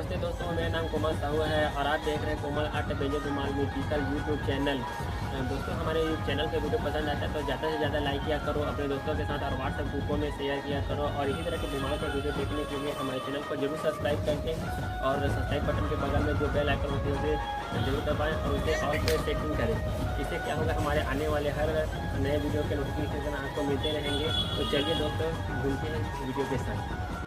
नमस्ते दोस्तों, मेरा नाम कोमल साहू है और आप देख रहे हैं कोमल आर्ट बेजो रुमाल म्यूजिकल यूट्यूब चैनल। दोस्तों, हमारे चैनल के वीडियो पसंद आता है तो ज़्यादा से ज़्यादा लाइक किया करो अपने दोस्तों के साथ और व्हाट्सएप ग्रुपों में शेयर किया करो। और इसी तरह के रुमाल का वीडियो देखने के लिए हमारे चैनल को जरूर सब्सक्राइब करके और सब्सक्राइब बटन के बगल में जो बेल आइकन होती है उसे जरूर दबाएँ और उसे ऑल पे सेटिंग करें। इससे क्या होगा, हमारे आने वाले हर नए वीडियो के नोटिफिकेशन आपको मिलते रहेंगे। तो चलिए दोस्तों, घूमते हैं वीडियो के साथ।